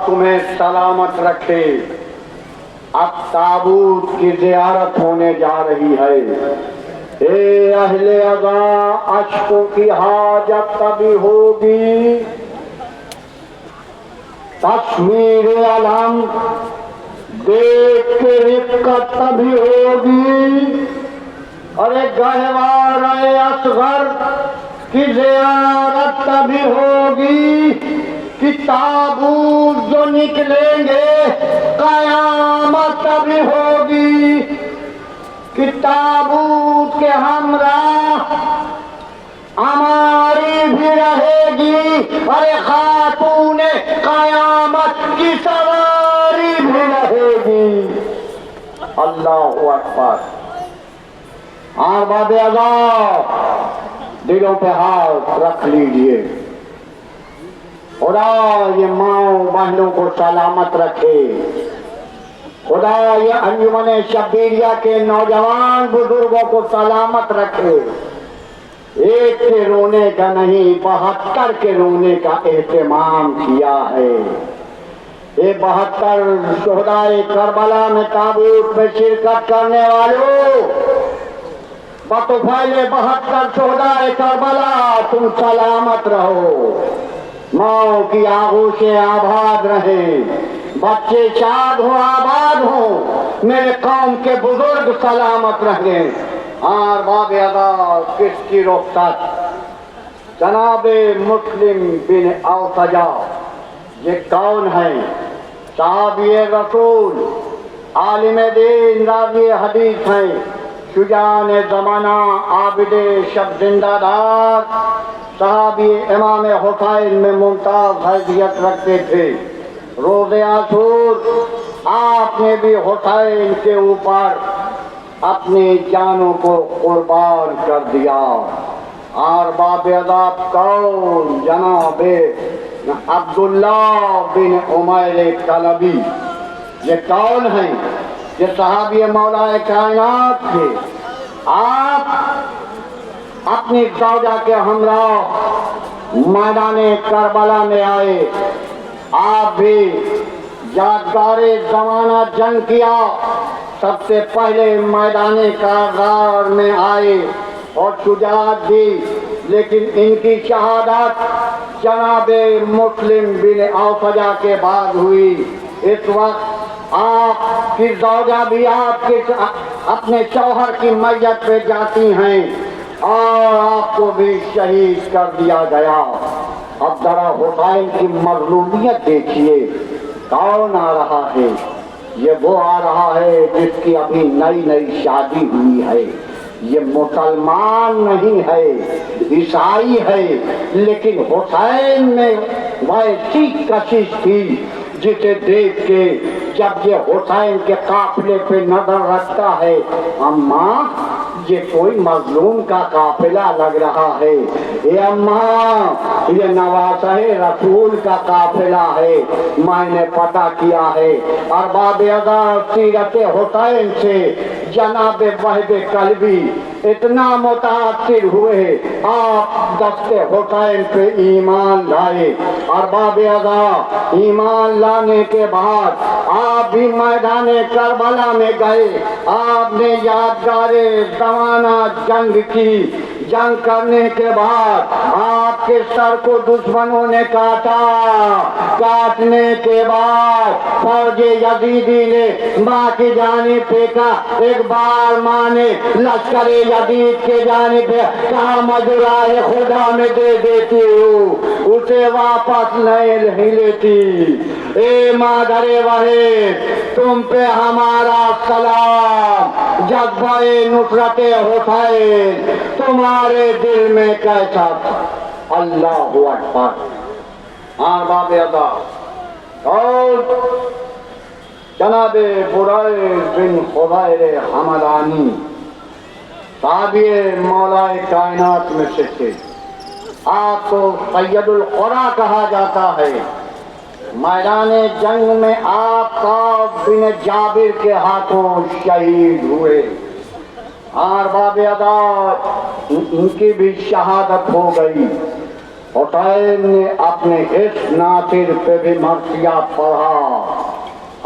تمہیں سلامت رکھے۔ اب تابوت کی زیارت ہونے جا رہی ہے۔ اے اہل اذا، اشکوں کی حاجت تبھی ہوگی، تصویر علم دیکھ کے رقت تبھی ہوگی، اور ایک گہوار اصغر کی زیارت تبھی ہوگی کہ تابوت جو نکلیں گے قیامت تبھی ہوگی، کہ تابوت کے ہمراہ ہماری بھی رہے گی، اور خاتون قیامت کی سواری بھی رہے گی۔ اللہ اکبر۔ ارباب عذاب دلوں پہ ہاتھ رکھ لیجئے۔ خدا یہ ماؤں بہنوں کو سلامت رکھے۔ خدا یہ انجمن شبیریہ کے نوجوان بزرگوں کو سلامت رکھے۔ ایک کے رونے کا نہیں، 72 کے رونے کا اہتمام کیا ہے۔ یہ 72 شہدائے کربلا میں تابوت میں شرکت کرنے والوں، بطفیل 72 شہدائے کربلا، تم سلامت رہو، ماں کی آغوشیں آباد رہیں، بچے شاد ہوں آباد ہوں، میرے قوم کے بزرگ سلامت رہیں۔ ارباب عذاب کس کی رخصت؟ جناب مسلم بن اوسجا، یہ کون ہے؟ صحابی رسول، عالم دین، راوی حدیث ہیں، شجاع زمانہ، عابد شب زندہ دار، صحابی امام حسین میں ممتاز حیثیت رکھتے تھے۔ روز عاشور آپ نے بھی حسین کے اوپر اپنی جانوں کو قربان کر دیا۔ ارباب عذاب کون؟ جناب عبداللہ بن عمیر کلبی، یہ کون ہیں؟ یہ صحابی مولا کائنات تھے۔ آپ اپنی زوجہ کے ہمراہ میدان کربلا میں آئے، آپ بھی یادگار زمانہ جنگ کیا، سب سے پہلے میدان کارزار میں آئے اور شجاعت دی، لیکن ان کی شہادت جناب مسلم بن اوسجا کے بعد ہوئی۔ اس وقت آپ کی زوجہ بھی آپ کے اپنے شوہر کی میت پہ جاتی ہیں، اور آپ کو بھی شہید کر دیا گیا۔ اب ذرا حسین کی مظلومیت دیکھیے، کون آ رہا ہے؟ یہ وہ آ رہا ہے جس کی ابھی نئی نئی شادی ہوئی ہے۔ یہ مسلمان نہیں ہے، عیسائی ہے، لیکن حسین میں ویسی کشش تھی جسے دیکھ کے جب یہ حسین کے قافلے پہ نظر رکھتا ہے، اماں یہ کوئی مظلوم کا قافلہ لگ رہا ہے، اے اماں یہ نواسہ رسول کا قافلہ ہے، میں نے پتہ کیا ہے۔ ارباب عذاب سیرت حسین سے جناب وحد کلبی اتنا متاثر ہوئے، آپ دست حسین پہ ایمان لائے۔ ارباب عذاب ایمان لانے کے بعد آپ بھی میدان کربلا میں گئے، آپ نے یادگار زمانہ جنگ کی۔ جنگ کرنے کے بعد آپ کے سر کو دشمنوں نے کاٹا، کاٹنے کے بعد فوج یزیدی نے ماں کی جانب پھینکا، ایک بار ماں نے لشکر یزید کے جانب کہا مجرائے خدا میں دے دیتی ہوں، اسے واپس نہیں لیتی۔ اے مادر وحید تم پہ ہمارا سلام، جذبہ نصرت حسین تمہارے دل میں کیسا تھا؟ اللہ اکبر۔ ارباب عذاب اور جناب برید بن خبیر حمدانی، صحابی مولا کائنات میں سے تھے، آپ کو سید القرا کہا جاتا ہے۔ میدان جنگ میں آپ کعب بن جابر کے ہاتھوں شہید ہوئے۔ ارباب عذاب ان کی بھی شہادت ہو گئی۔ حسین نے اپنے اس ناصر پہ بھی مرثیہ پڑھا.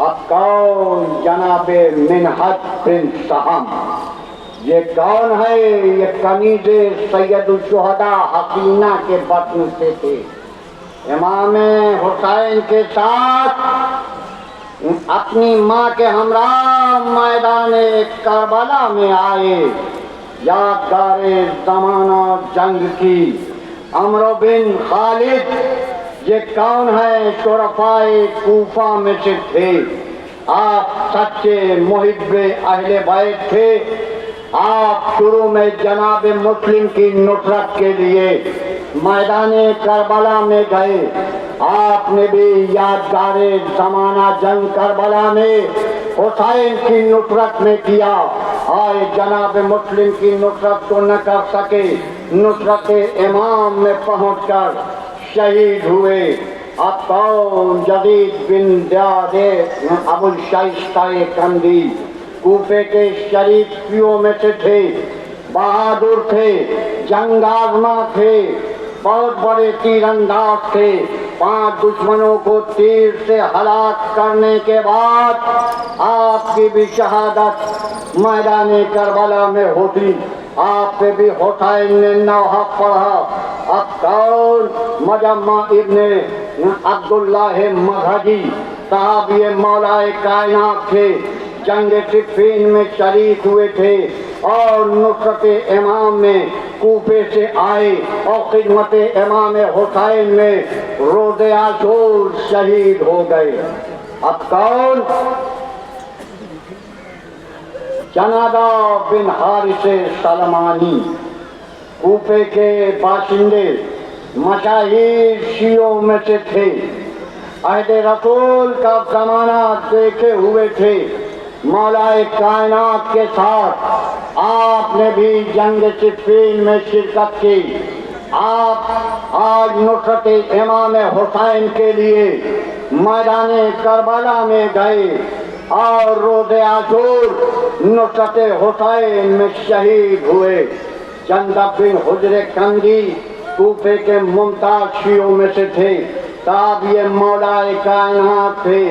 اب کون جناب منہج بن سہم؟ یہ کون ہے؟ یہ کنیز سید الشہداء حسینہ کے بطن سے تھے. امام حسین کے ساتھ اپنی ماں کے ہمراہ میدان کربلا میں آئے. یادگار زمانہ جنگ کی عمرو بن خالد. یہ کون ہے؟ شرفائے کوفہ میں سے تھے. آپ سچے محب اہل بیت تھے. آپ شروع میں جناب مسلم کی نصرت کے لیے میدان کربلا میں گئے. آپ نے بھی یادگار زمانہ جنگ کربلا میں حسین کی نصرت میں کیا. آئے جناب مسلم کی نصرت تو نہ کر سکے، نصرت امام میں پہنچ کر شہید ہوئے. اب کون؟ یزید بن زیاد ابو الشیشتہ کندی کوفے کے شریفیوں میں سے تھے. بہادر تھے، جنگ آزما تھے، بہت بڑے تیر انداز تھے. 5 دشمنوں کو تیر سے ہلاک کرنے کے بعد آپ کی بھی شہادت میدان کربلا میں ہوتی. آپ پہ بھی حسین نے نوحہ پڑھا. اب کون؟ مجمع ابن عبداللہ مدھجی صحابی مولا کائنات تھے. جنگ صفین میں شریک ہوئے تھے اور نصرت امام میں کوفے سے آئے اور خدمت امام حسین میں روز عاشور شہید ہو گئے. اب کون؟ جنادہ بن حارث سلمانی کوفے کے باشندے مشاہیر شیعوں میں سے تھے. عہد رسول کا زمانہ دیکھے ہوئے تھے. مولا کائنات کے ساتھ آپ نے بھی جنگ صفین میں شرکت کی. آپ آج نصرت امام حسین کے لیے میدان کربلا میں گئے اور روز عاشور نصرت حسین میں شہید ہوئے. جندب بن حجر کندی کوفے کے ممتاز شیعوں میں سے تھے. تابعی مولا کائنات تھے.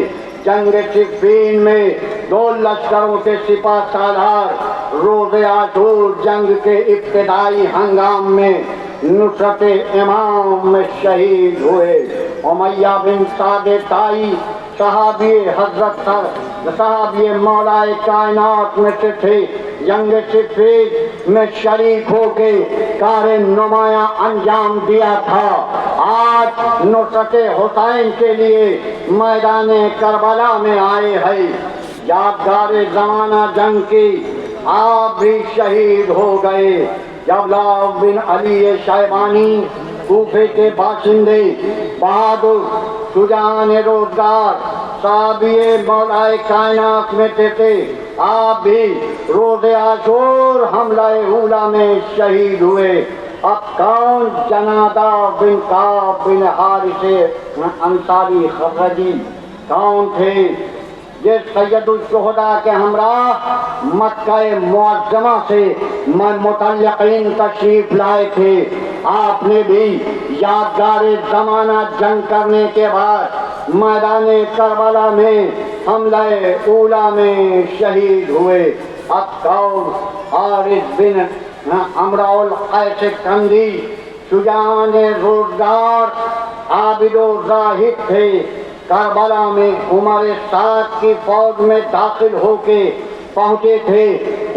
جنگ صفین میں 2 لشکروں کے سپاہ سالار روز عاشور جنگ کے ابتدائی ہنگام میں نصرت امام میں شہید ہوئے. امیہ بن سعد طائی صحابی حضرت صحابی مولا کائنات میں سے تھے. جنگ صفین میں شریک ہو کے کار نمایاں انجام دیا تھا. آج نصرت حسین کے لیے میدان کربلا میں آئے ہیں. یادگار زمانہ جنگ کی آپ بھی شہید ہو گئے. جبلا بن علی شیبانی کوفے کے باشندے بہادر شجاعان روزگار صحابی مولا کائنات میں تھے. آپ بھی روز عاشور حملہ اولا میں شہید ہوئے. اب کون؟ جنادہ بن کعب بن حارث انصاری خزرجی کون تھے؟ یہ سید الشہداء کے ہمراہ مکہ معظمہ سے متعلقین تشریف لائے تھے. آپ نے بھی یادگار زمانہ جنگ کرنے کے بعد میدان کربلا میں حملہ اولا میں شہید ہوئے. اب کون؟ حارث بن امرؤ القیس کندی شجاعان روزگار عابد و زاہد تھے. کربلا میں عمر سعد کی فوج میں داخل ہو کے پہنچے تھے،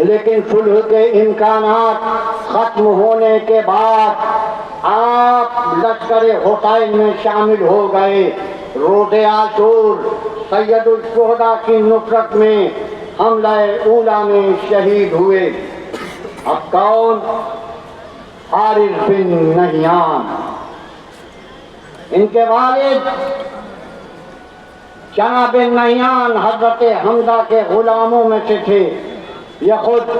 لیکن صلح کے امکانات ختم ہونے کے بعد آپ لشکر حسین میں شامل ہو گئے. روز عاشور سید الشہداء کی نصرت میں حملہ اولا میں شہید ہوئے. اب کون؟ حارث بن نہیان. ان کے والد جناب نہیان حضرت حمزہ کے غلاموں میں سے تھے. یہ خود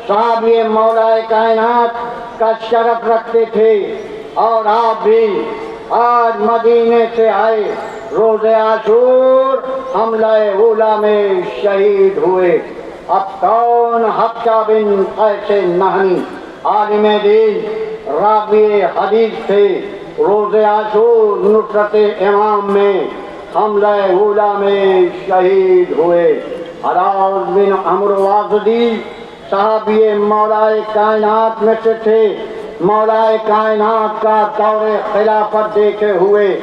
صحابی مولا کائنات کا شرف رکھتے تھے اور آپ بھی آج مدینے سے آئے روز عاشور حملہ اولا میں شہید ہوئے. اب کون؟ حبشہ بن قیس نہنی عالم دین راوی حدیث تھے. روز عاشور نصرت امام میں حملہ اولا میں شہید ہوئے۔ عراض بن عمرو واسطی صحابی مولا کائنات میں سے تھے۔ مولا کائنات کا دور خلافت دیکھے ہوئے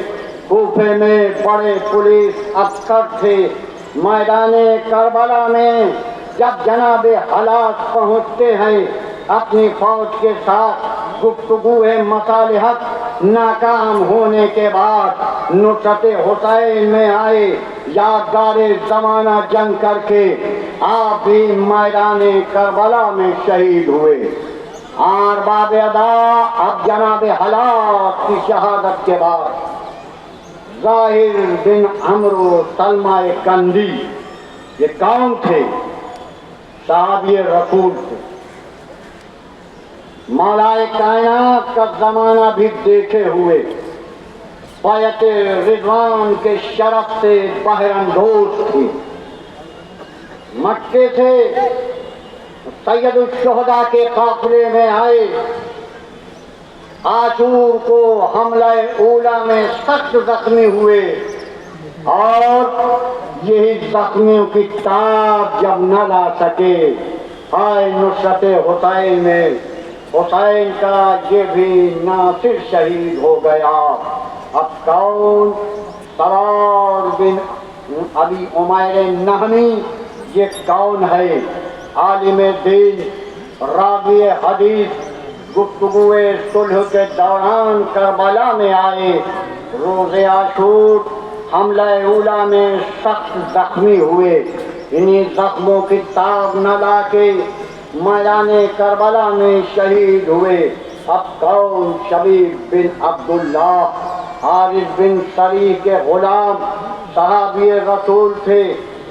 کوفے میں بڑے پولیس افسر تھے۔ میدان کربلا میں جب جناب حالات پہنچتے ہیں اپنی فوج کے ساتھ گفتگو مصالحت ناکام ہونے کے بعد نصرت حسین میں آئے، یادگار زمانہ جنگ کر کے آپ بھی میدان کربلا میں شہید ہوئے۔ اور باب ادا اب جناب حالات کی شہادت کے بعد ظاہر بن عمرو سلمہ کندی یہ کون تھے؟ صحابی رسول تھے۔ مولا کائنات کا زمانہ بھی دیکھے ہوئے بیعت رضوان کے شرف سے بہر اندوز تھی۔ مکے سے سید الشہداء کے قافلے میں آئے، عاشور کو حملہ اولا میں سخت زخمی ہوئے اور یہی زخمیوں کی تاب جب نہ لا سکے آئے نصرت حسین میں حسین کا یہ بھی ناصر شہید ہو گیا۔ اب کون؟ سرار بن ابی عمیر نہمی یہ کون ہے؟ عالم دین، راوی حدیث، گفتگو صلح کے دوران کربلا میں آئے، روز عاشور حملہ اولا میں سخت زخمی ہوئے، انہی زخموں کی تاب نہ لا کے میدان کربلا میں شہید ہوئے۔ اب کون؟ شبیب بن عبداللہ، حارث بن سری کے غلام، صحابی رسول تھے،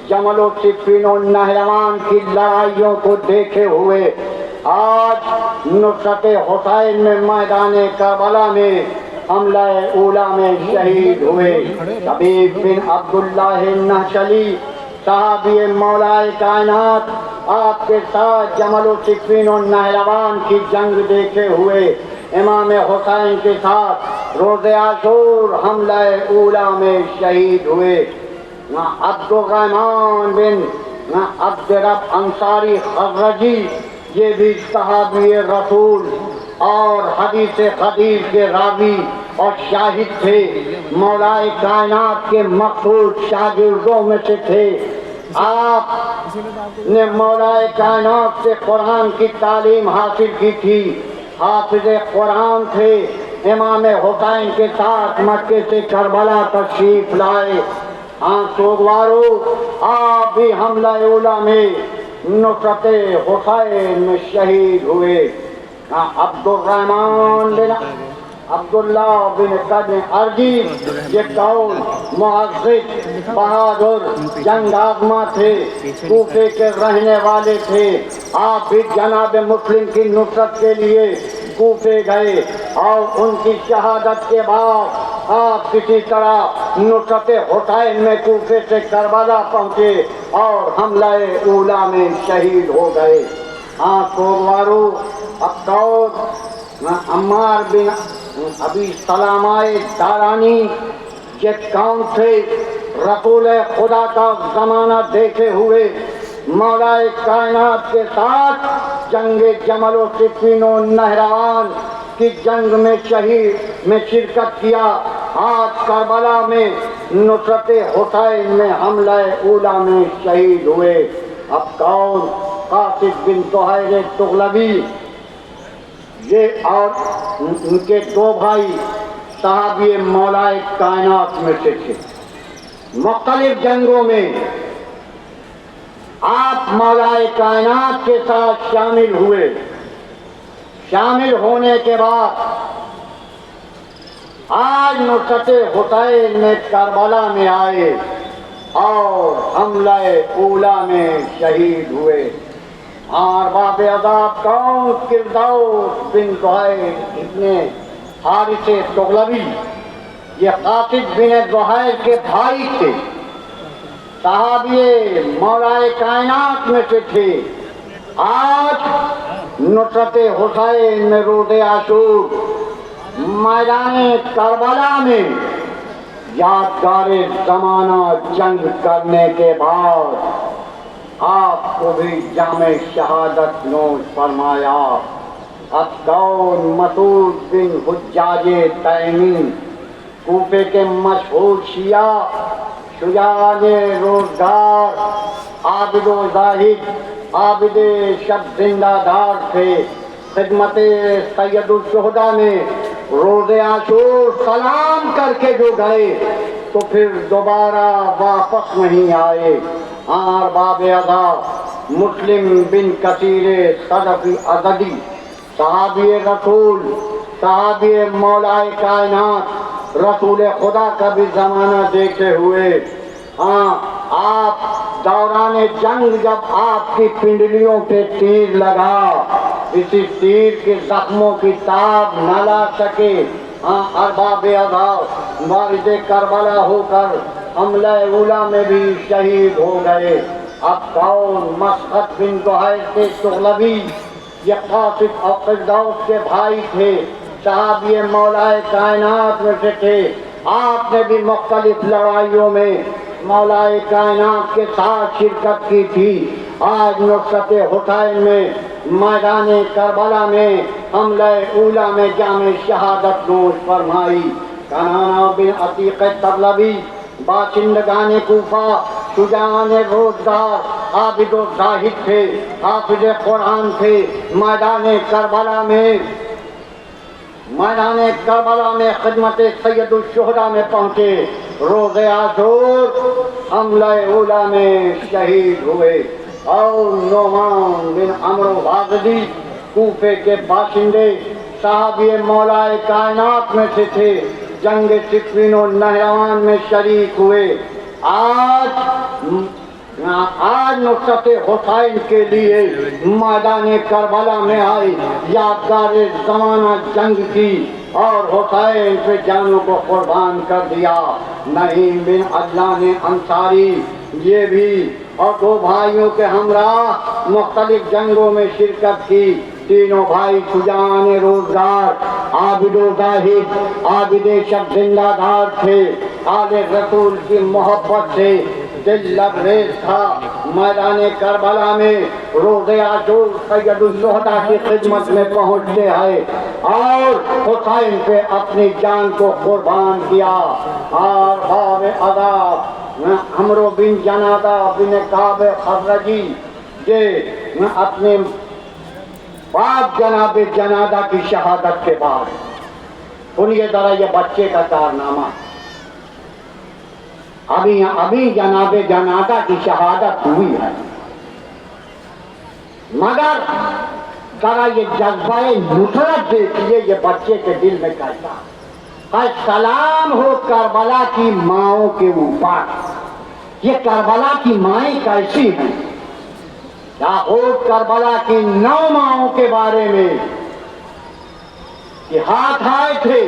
جمل و صفین و نہروان کی لڑائیوں کو دیکھے ہوئے آج نصرت حسین میں میدان کربلا میں حملہ اولا میں شہید ہوئے۔ شبیب بن عبداللہ نحشلی صحابی مولا کائنات آپ کے ساتھ جمل و صفین و نہروان کی جنگ دیکھے ہوئے امام حسین کے ساتھ روز عاشور حملہ اولا میں شہید ہوئے۔ عبد الرحمن بن عبد رب انصاری خزرجی یہ بھی صحابی رسول اور حدیث قدیر کے راوی اور شاہد تھے، مولا کائنات کے مقصود شاگردوں میں سے تھے۔ آپ نے مولا کائنات سے قرآن کی تعلیم حاصل کی تھی، حافظ قرآن تھے، امام حسین کے ساتھ مکے سے کربلا تشریف لائے۔ سوگوارو آپ بھی حملہ اولا میں نصرت حسین میں شہید ہوئے۔ عبد الرحمن بن عبداللہ بن قدن ارجی یہ کون؟ معزز، بہادر، جنگ آزما تھے، کوفے کے رہنے والے تھے۔ آپ بھی جناب مسلم کی نصرت کے لیے کوفے گئے اور ان کی شہادت کے بعد آپ کسی طرح نصرت حسین میں کوفے سے کربلا پہنچے اور حملہ اولا میں شہید ہو گئے۔ سوگوارو عمار بن ابی سلامہ دارانی یہ کون تھے؟ رسول خدا کا زمانہ دیکھے ہوئے مولا کائنات کے ساتھ جنگ جمل و صفین و نہروان کی جنگ میں شرکت کیا۔ آج کربلا میں نصرت حسین میں حملہ اولا میں شہید ہوئے۔ اب کون؟ قاسد بن زہیر تغلبی یہ اور ان کے دو بھائی صحابی مولا کائنات میں سے تھے۔ مختلف جنگوں میں آپ مولا کائنات کے ساتھ شامل ہوئے۔ شامل ہونے کے بعد آج نصرت حسین میں کربلا میں آئے اور حملہ اولا میں شہید ہوئے۔ اور باب عذاب کون؟ کردوس بن زہیر ابن حارث تغلبی یہ قاسد بن زہیر کے بھائی تھے، صحابی مولا کائنات میں سے تھے۔ آج نصرت حسین میں روز عاشور میدان کربلا میں یادگار زمانہ جنگ کرنے کے بعد آپ کو بھی جام شہادت نوش فرمایا۔ ابدون مسعود بن حجاج تیمی، کوفے کے مشہور شیعہ، شجاع روزگار، عابد و زاہد، عابد شب زندہ دار تھے۔ خدمت سید الشہداء میں روز عاشور سلام کر کے جو گئے تو پھر دوبارہ واپس نہیں آئے۔ ارباب ادا مسلم بن کثیر صدفی ازدی، صحابی رسول، صحابی مولا کائنات، رسول خدا کا بھی زمانہ دیکھے ہوئے، آپ دوران جنگ جب آپ کی پنڈلیوں پہ تیر لگا، کسی تیر کے زخموں کی تاب نہ لا سکے، ارباب ادا وارث کربلا ہو کر حملہ اولا میں بھی شہید ہو گئے۔ اب کون مسعد بن زہیر کے تغلبی، یہ قاصد اور قردوس کے بھائی تھے، صحابی مولا کائنات میں سے تھے۔ آپ نے بھی مختلف لڑائیوں میں مولا کائنات کے ساتھ شرکت کی تھی۔ آج نصرت حسین میں میدان کربلا میں حملہ اولا میں جام شہادت نوش فرمائی۔ کنانہ بن عتیق تغلبی، باشندگان کوفہ، شجاعان روزگار، عابد و زاہد تھے، حافظ قرآن تھے۔ میدان کربلا میں خدمت سید الشہداء میں پہنچے، روز عاشور حملہ اولا میں شہید ہوئے۔ اور نعمان بن عمرو بازدی، کوفے کے باشندے، صحابی مولا کائنات میں سے تھے، جنگ صفین و نہروان میں شریک ہوئے۔ آج نصرت حسین کے لیے میدان کربلا میں آئی، یادگار زمانہ جنگ کی اور حسین پہ جانوں کو قربان کر دیا۔ نعیم بن عدلان انصاری، یہ بھی اور دو بھائیوں کے ہمراہ مختلف جنگوں میں شرکت کی۔ تینوں بھائی شجاعان روزگار، عابد و زاہد، عابد شب زندہ دار تھے۔ آل رسول کی محبت سے دل لبریز تھا۔ میدان کربلا میں روز عاشور سید الشہداء کی خدمت میں پہنچتے ہیں اور حسین پہ اپنی جان کو قربان کیا۔ اور باب ادا عمرو بن جنادہ بن کعب خزرجی، یہ اپنے باپ جناب جنادہ کی شہادت کے بعد، سنیے ذرا یہ بچے کا کارنامہ۔ ابھی جناب جنادہ کی شہادت ہوئی ہے، مگر ذرا یہ جذبہ نصرت دیکھیے یہ بچے کے دل میں کیسا ہے۔ سلام ہو کربلا کی ماؤں کے اوپر، یہ کربلا کی مائیں کیسی ہیں؟ یعقوب کربلا کی 9 ماؤں کے بارے میں کہ ہاتھ آئے تھے،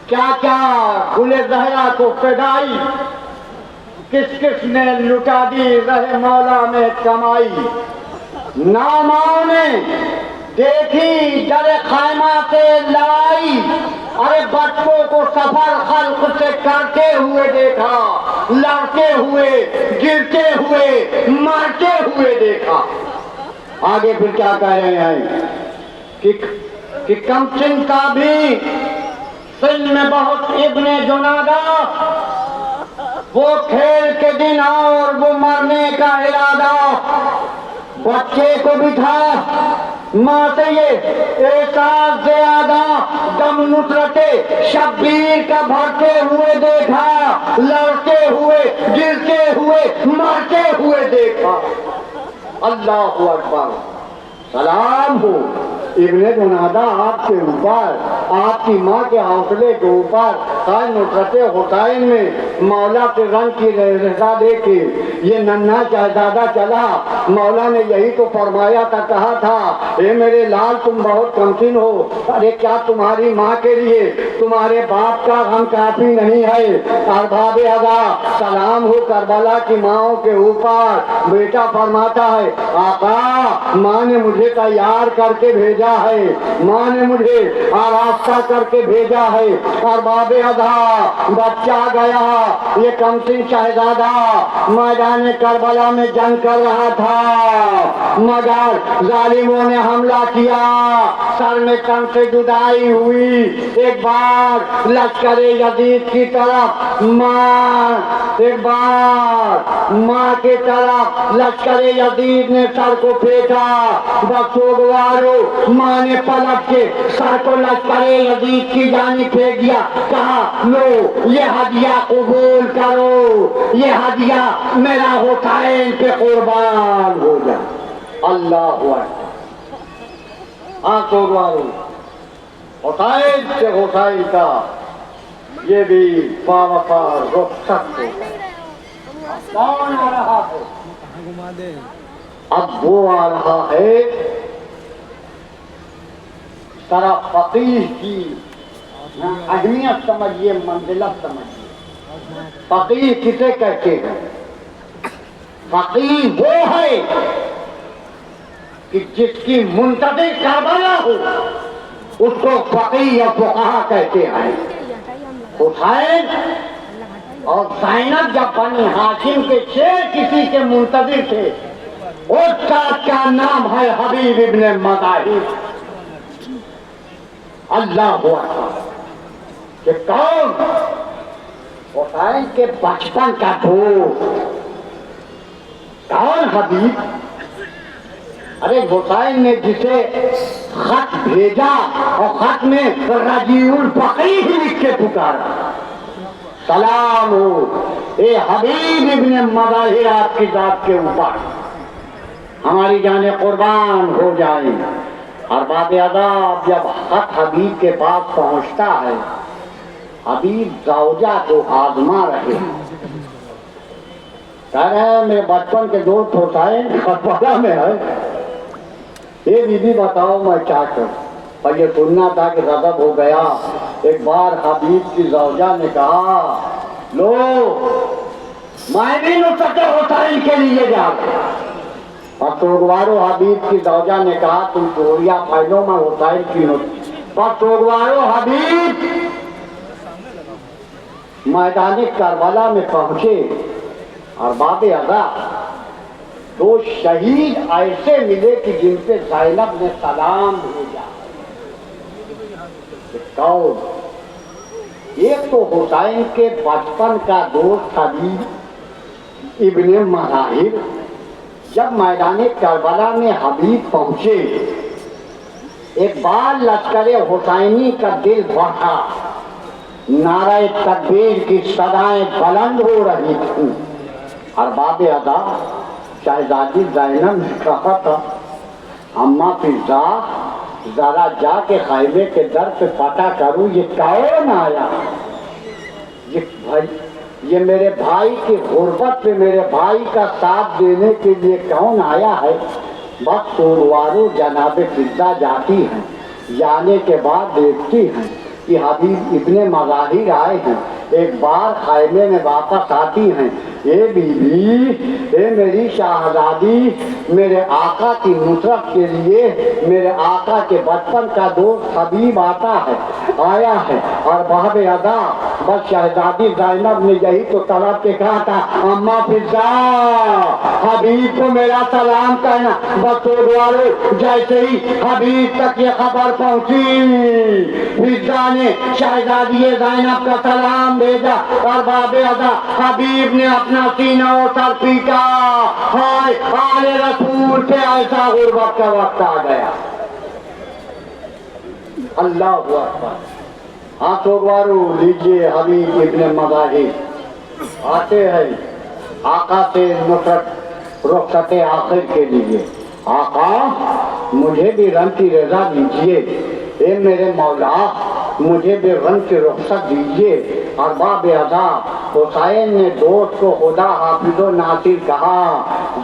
کیا کیا گل زہرا کو فدائی، کس کس نے لٹا دی رہ مولا میں کمائی۔ 9 ماؤں نے دیکھی در خیمہ سے لائی، ارے بچوں کو سفر خلق سے کرتے ہوئے دیکھا، لڑتے ہوئے، گرتے ہوئے، مرتے ہوئے دیکھا۔ آگے پھر کیا کہہ رہے ہیں کہ کم سن کا بھی سن میں بہت ابن جنادہ، وہ کھیل کے دن اور وہ مرنے کا ارادہ۔ بچے کو بھی تھا ماں سے یہ احساس زیادہ، دم نصرت شبیر کا بھرتے ہوئے دیکھا، لڑتے ہوئے، گرتے ہوئے، مرتے ہوئے دیکھا۔ اللہ اکبر، سلام ہو ابن جنادہ آپ کے اوپر، آپ کی ماں کے حوصلے کے اوپر۔ نصرت حسین میں مولا کے رنگ کی رضا دے کے یہ ننھا شہزادہ چلا۔ مولا نے یہی تو فرمایا تھا، کہا تھا اے میرے لال تم بہت کمسن ہو، ارے کیا تمہاری ماں کے لیے تمہارے باپ کا غم کافی نہیں ہے؟ ارباب ادا سلام ہو کربلا کی ماؤں کے اوپر۔ بیٹا فرماتا ہے آقا ماں نے مجھے تیار کر کے بھیجا بھیجا ہے، ماں نے مجھے آراستہ کر کے بھیجا ہے، اور باب ادا بچہ گیا، یہ کمسن شہزادہ میدان کربلا میں جنگ کر رہا تھا، مگر ظالموں نے حملہ کیا، سر میں تن سے جدائی ہوئی۔ ایک بار لشکر یزید کی طرف ایک بار ماں کی طرف لشکر یزید نے سر کو پھینکا، بس سوگوارو ماں نے پلٹ کے سر کو لشکر یزید کی جانب پھینک دیا، کہا لو یہ ہدیہ قبول کرو، یہ ہدیہ میرا حسین پہ قربان ہو جائے۔ اللہ اکبر۔ ہاں سوگوارو حسین سے حسین کا یہ بھی باوفا رخصت ہوگا۔ کون آ رہا ہے؟ اب وہ آ رہا ہے ذرا فقیہ کی اہمیت سمجھیے، منزلت سمجھیے۔ فقیہ کسے کہتے ہیں؟ فقیہ وہ ہے کہ جس کی منتظر کربلا ہو، اس کو فقیہ یا فقہا کہتے ہیں۔ حسین اور زینب جب بنی ہاشم کے شیر کسی کے منتظر تھے، اس کا کیا نام ہے؟ حبیب ابن مظاہر۔ اللہ اکبر۔ کہ کون؟ حسین کے بچپن کا دوست۔ کون حبیب؟ ارے حسین نے جسے خط بھیجا اور خط میں رجیع الفقیہ ہی لکھ کے پکارا، سلام ہو اے حبیب ابن مظاہر آپ کی ذات کے اوپر، ہماری جانیں قربان ہو جائیں۔ اور باب ادب جب خط حبیب کے پاس پہنچتا ہے، حبیب زوجہ کو آزما رہے ہیں، کہہ رہے ہیں میرے بچپن کے دوست حسین کربلا میں ہے، یہ بی بی بتاؤ میں کیا کروں؟ پر یہ سننا تھا کہ غضب ہو گیا۔ ایک بار حبیب کی زوجہ نے کہا لو میں بھی نصرت حسین کے لیے جا گیا، اور سوگوارو حبیب کی زوجہ نے کہا تم چوریا پھیلو میں حسین کی نصرت۔ پر سوگوارو حبیب میدان کربلا میں پہنچے، اور باب ادا دو شہید ایسے ملے کہ جن پہ زینب نے سلام بھیجا۔ کون؟ ایک تو حسین کے بچپن کا دوست حبیب ابن مظاہر۔ جب میدان کربلا میں حبیب پہنچے، ایک بار لشکر حسینی کا دل بڑھا، نعرہ تکبیر کی صدائیں بلند ہو رہی تھیں، اور باب ادا شہزادی زینب نے کہا تھا اماں فضا ذرا جا کے خیمے کے در پہ پتہ کروں یہ کون آیا، یہ میرے بھائی کی غربت پہ میرے بھائی کا ساتھ دینے کے لیے کون آیا ہے۔ بس سوگوارو جناب فضا جاتی ہیں، جانے کے بعد دیکھتی ہیں کہ حبیب ابن مظاہر آئے ہیں، ایک بار خیمے میں واپس آتی ہیں، اے بی بی اے میری شہزادی، میرے آقا کی نصرت کے لیے میرے آقا کے بچپن کا دوست حبیب آیا ہے۔ اور باب ادا بس شہزادی زینب نے یہی تو طلب کے کہا تھا اماں فضا حبیب کو میرا سلام کہنا۔ بس سوگوارو جیسے ہی حبیب تک یہ خبر پہنچی، فضا نے شہزادی زینب کا سلام بھیجا، اور باب ادا حبیب نے اپنا سینہ و سر پیٹا، ہائے آل رسول پہ ایسا غربت کا وقت آ گیا۔ اللہ اکبر۔ ہاں سوگوارو لیجئے حبیب ابن مظاہر آتے ہیں آقا سے نصرت رخصت آخر کے لیے۔ آقا مجھے بھی رنگ کی رضا دیجئے، اے میرے مولا مجھے بھی رنگ کی رخصت دیجئے۔ اور باب ادا حسین نے دوست کو خدا حافظ و ناصر کہا،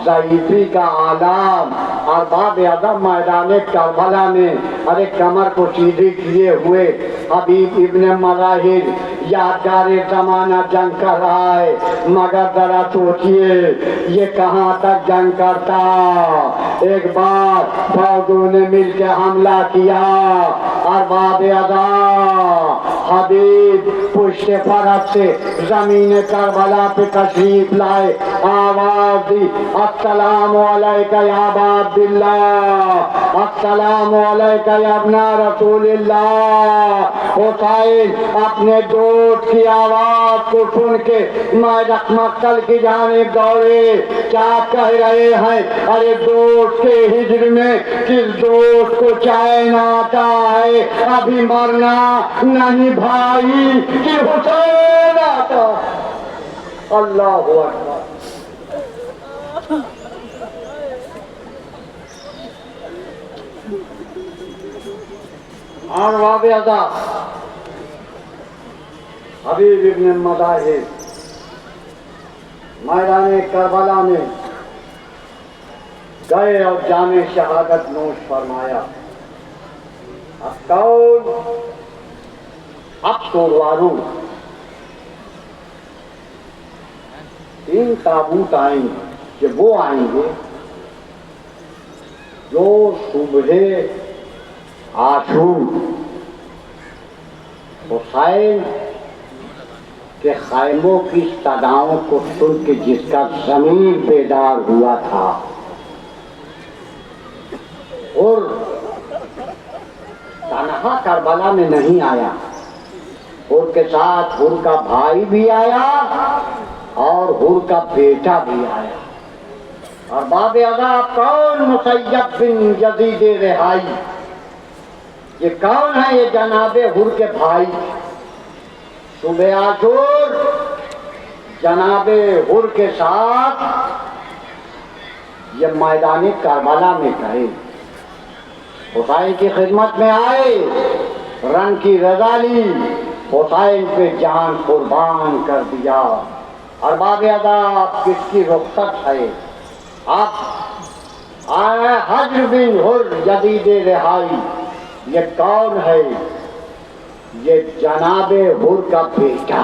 ضعیفی کا عالم۔ اور باب ادا میدان کربلا میں ارے کمر کو سیدھی کیے ہوئے حبیب ابن مظاہر یادگار زمانہ جنگ کر رہا ہے، مگر ذرا سوچئے یہ کہاں تک جنگ کرتا۔ ایک بار فوجوں نے مل کے حملہ کیا، ارباب ادا حبیب پشت فرس سے زمین کربلا پہ تشریف لائے، آواز دی السلام علیکہ یا ابا عبداللہ، السلام علیکہ یا ابن رسول اللہ۔ حسین اپنے دوست کی آواز کو سن کے میدان مقتل کی جانب دوڑے، کیا کہہ رہے ہیں؟ ارے دوست کے ہجر میں کس دوست کو چین آتا ہے، ابھی مرنا نہیں بھائی کہ حسین آتا۔ اللہ اکبر۔ اور واقعہ حبیب ابن مظاہر میدان کربلا میں گئے اور جام شہادت نوش فرمایا۔ اب کون؟ اب توڑوارو تین تابوت آئیں گے کہ وہ آئیں گے جو صبح عاشور حسین کے خیموں کی صداؤں کو سن کے جس کا ضمیر بیدار ہوا تھا اور تنہا کربلا میں نہیں آیا، حر کے ساتھ حر کا بھائی بھی آیا اور حر کا بیٹا بھی آیا۔ اور باب ادا کون؟ مسیب بن یزید رہائی۔ یہ کون ہے؟ یہ جناب حر کے بھائی۔ صبح عاشور جناب حر کے ساتھ یہ میدان کربلا میں گئے، حسین کی خدمت میں آئے، رنگ کی رضا لی، حسین پہ جان قربان کر دیا۔ اور باب ادا کس کی رخصت ہے؟ اب آیا حجر بن حر یزید رہائی۔ یہ کون ہے؟ یہ جناب حر کا بیٹا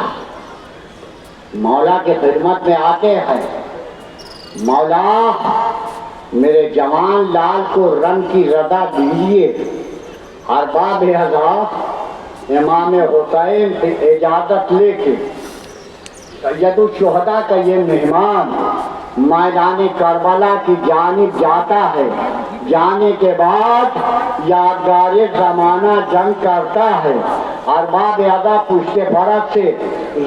مولا کی خدمت میں آتے ہیں، مولا میرے جوان لال کو رنگ کی رضا دیجیے۔ ارباب حضرات امام حسین سے اجازت لے کے سید الشہداء کا یہ مہمان میدان کربلا کی جانب جاتا ہے، جانے کے بعد یادگار زمانہ جنگ کرتا ہے، ارباب ادا پشت فرس سے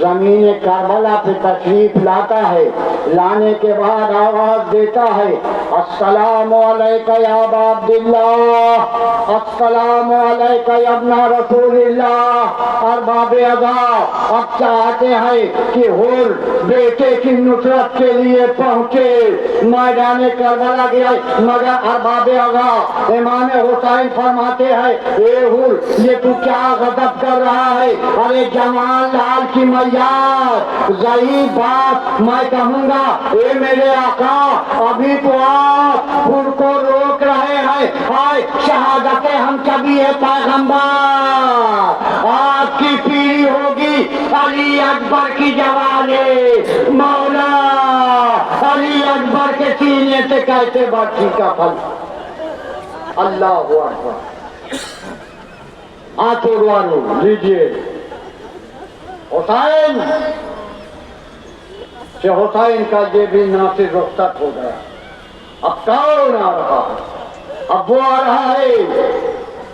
زمین کربلا پہ تشریف لاتا ہے، لانے کے بعد آواز دیتا ہے السلام علیکہ یا ابا عبداللہ، السلام علیکہ یا ابن رسول اللہ۔ ارباب ادا اب چاہتے ہیں کہ حر بیٹے کی نصرت کے لیے پہنچے، میدان کربلا گیا، مگر ارباب ادا امام حسین فرماتے ہیں اے حر یہ تو کیا غضب کر رہا ہے؟ ارے جوان لال کی میار ضعیف بات میں کہوں گا، اے میرے آقا ابھی تو آپ حر کو روک رہے ہیں، آئے شہادت ہم کبھی ہے پیغمبر، آپ کی پیری ہوگی علی اکبر کی جوانے، مولا علی اکبر کے سینے سے کیسے بچی کا پھل۔ اللہ اکبر۔ آنکھوں روانو لیجئے حسین سے حسین کا یہ بھی ناصر رخصت ہو گیا۔ اب کون آ رہا ہے؟ اب وہ آ رہا ہے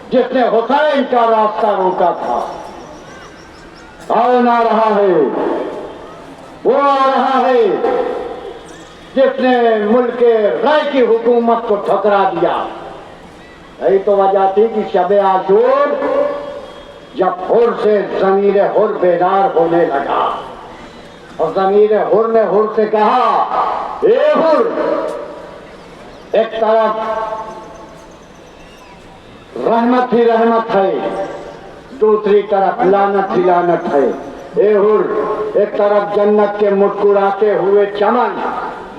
جس نے حسین کا راستہ روکا تھا۔ کون آ رہا ہے؟ وہ آ رہا ہے جس نے ملک غیر کی حکومت کو ٹھکرا دیا۔ یہی تو وجہ تھی کہ شب عاشور جب حر سے ضمیر حر بیدار ہونے لگا اور ضمیر حر نے حر سے کہا اے حر، ایک طرف رحمت ہی رحمت ہے، دوسری طرف لعنت ہی لعنت ہے۔ اے حر، ایک طرف جنت کے مسکراتے ہوئے چمن،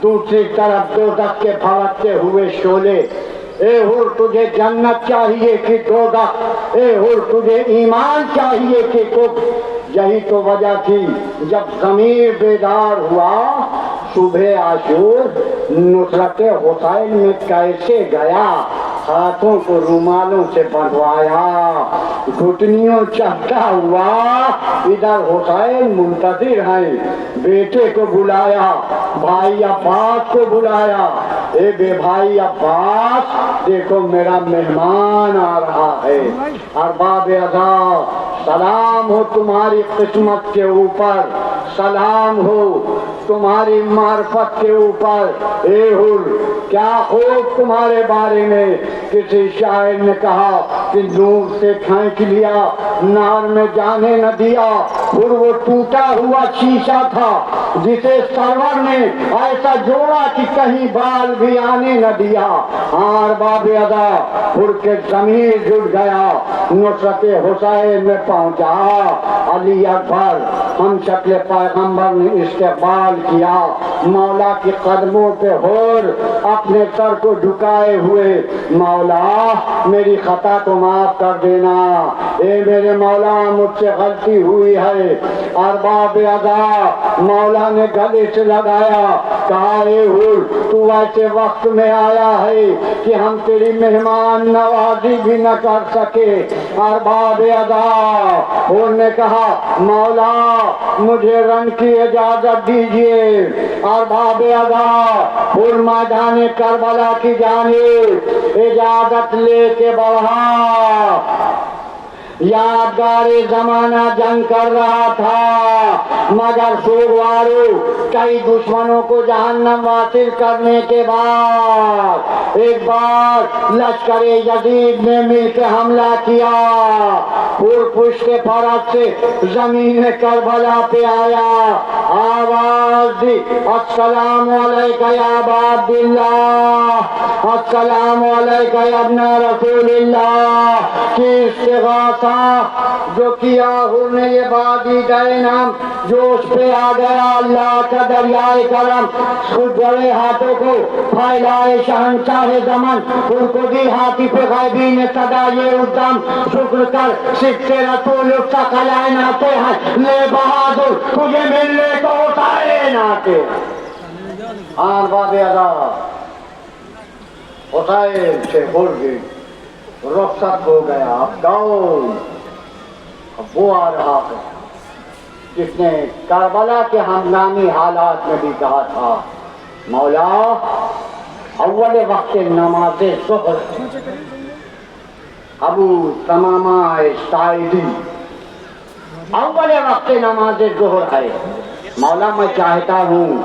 دوسری طرف دوزخ کے بھڑکتے ہوئے شعلے۔ اے حر تجھے جنت چاہیے کہ دوزخ؟ اے حر تجھے ایمان چاہیے کہ کفر؟ یہی تو وجہ تھی جب ضمیر بیدار ہوا صبح عاشور نصرت حسین میں کیسے گیا، ہاتھوں کو رومالوں سے بندھوایا، گھٹنیوں چہتا ہوا، ادھر حسین منتظر ہیں، بیٹے کو بلایا، بھائی عباس کو بلایا، اے بے بھائی عباس دیکھو میرا مہمان آ رہا ہے، ارباب ادا سلام ہو تمہاری قسمت کے اوپر، سلام ہو تمہاری معرفت کے اوپر، اے حر کیا خوب تمہارے بارے میں، کسی شاعر نے کہا کہ نور سے کھینچ لیا نار میں جانے نہ دیا، پھر وہ ٹوٹا ہوا شیشہ تھا جسے سرور نے ایسا جوڑا کہ کہیں بال بھی آنے نہ دیا، ارباب ادا پھر کے ضمیر جڑ گیا، نصرت حسین میں پہنچا، علی اکبر ہم شکل پیغمبر نے استقبال کیا، مولا کے قدموں پہ ہور اپنے سر کو جھکائے ہوئے، مولا میری خطا کو معاف کر دینا، اے میرے مولا مجھ سے غلطی ہوئی ہے، ارباب ادا مولا نے گلے سے لگایا، کہا اے حور تو ایسے وقت میں آیا ہے کہ ہم تیری مہمان نوازی بھی نہ کر سکے، ارباب ادا حور نے کہا مولا مجھے رن کی اجازت دیجئے، ارباب ادا حور میدان کربلا کی جانب اجازت لے کے بڑھا، یادگار زمانہ جنگ کر رہا تھا، مگر سوگوارو کئی دشمنوں کو جہنم واصل کرنے کے بعد ایک بار لشکر یزید نے مل کے حملہ کیا، پور پشت فرس سے زمین کربلا پہ آیا، آواز دی السلام علیکہ یا ابا عبداللہ، السلام علیکہ یا ابن رسول اللہ کی استغاثہ جو کیا حور نے یہ وادی دینم جوش پہ آ گیا، اللہ کا دریائے کرم خود بڑے ہاتھوں کو پھیلائے شہنشاہ زمن، ان کو دی ہاتھی پہ غیبی نے صدا یہ ادم، شکر کر سکھ سے رسول ثقلین آتے ہیں، لے بہادر تجھے ملنے کو حسین آتے، ارباب ادا حسین سے بول رخصت ہو گیا، اب کون؟ اب وہ آ رہا ہے جس نے کربلا کے ہنگامی حالات میں بھی کہا تھا مولا اول وقت نماز ظہر ابو تمامہ سائدی اول وقت نماز ظہر ہے، مولا میں چاہتا ہوں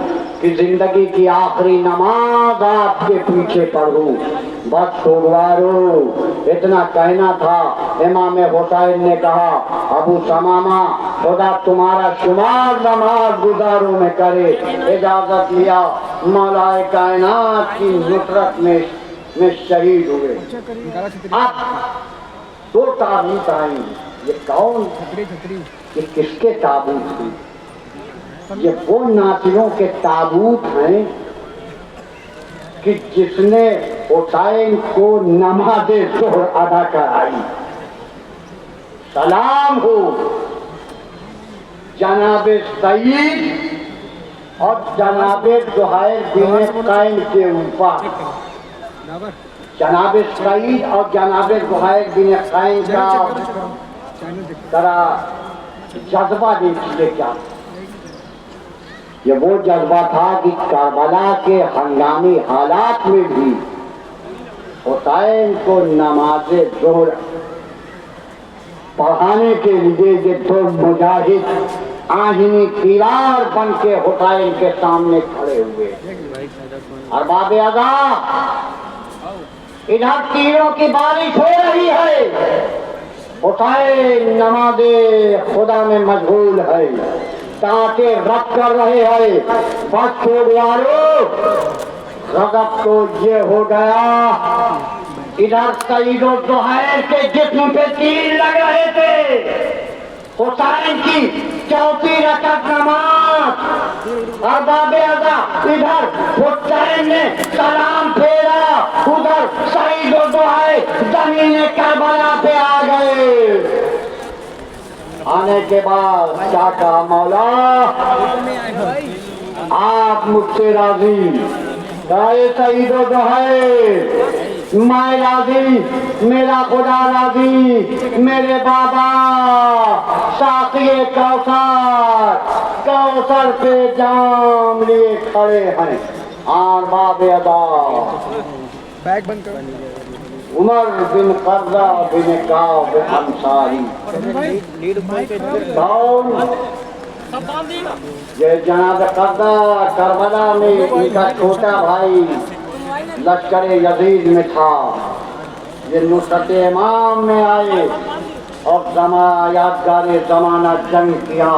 کہ زندگی کی آخری نماز آپ کے پیچھے پڑھوں، بس سوگوارو اتنا کہنا تھا، امام حسین نے کہا ابو تمامہ خدا تمہارا شمار نماز گزاروں میں کرے، اجازت لیا، مولا کائنات کی نصرت میں شہید ہوئے۔ اب دو تابوت آئیں، یہ کون؟ یہ کس کے تابوت ہیں؟ یہ وہ ناصروں کے تابوت ہیں کہ جس نے حسین کو نماز ظہر ادا کرائی، سلام ہو جناب سعید اور جناب زہیر بن قین کے اوپر، جناب سعید اور جناب زہیر بن قین کا ذرا جذبہ دیکھیے کیا، یہ وہ جذبہ تھا کہ کربلا کے ہنگامی حالات میں بھی حسین کو نماز ظہر پڑھانے کے لیے یہ دو مجاہد آہنی تیرار بن کے حسین کے سامنے کھڑے ہوئے۔ ارباب ادا ادھر تیروں کی بارش ہو رہی ہے، حسین نماز خدا میں مشغول ہے، تاکہ رب کر رہے ہیں، بس چھوڑوارو غضب تو یہ ہو گیا، ادھر سعید و زہیر کے جسم پہ تیر لگ رہے تھے، حسین کی چوتھی رکعت نماز، ارباب ادا ادھر حسین نے سلام پھیرا، ادھر سعید و زہیر زمین کربلا پہ آ گئے، آنے کے بعد کیا کہا مولا آپ مجھ سے راضی اے سعید و زہیر میں راضی میرا خدا راضی میرے بابا ساقی کوثر پہ جام لیے کھڑے ہیں ارباب ادا بیگ بند کرو عمر بن قرہ بن کعب انصاری کون یہ جناب قرہ کربلا میں ان کا چھوٹا بھائی لشکر یزید میں تھا یہ نصرت امام میں آئے اور یادگار زمانہ جنگ کیا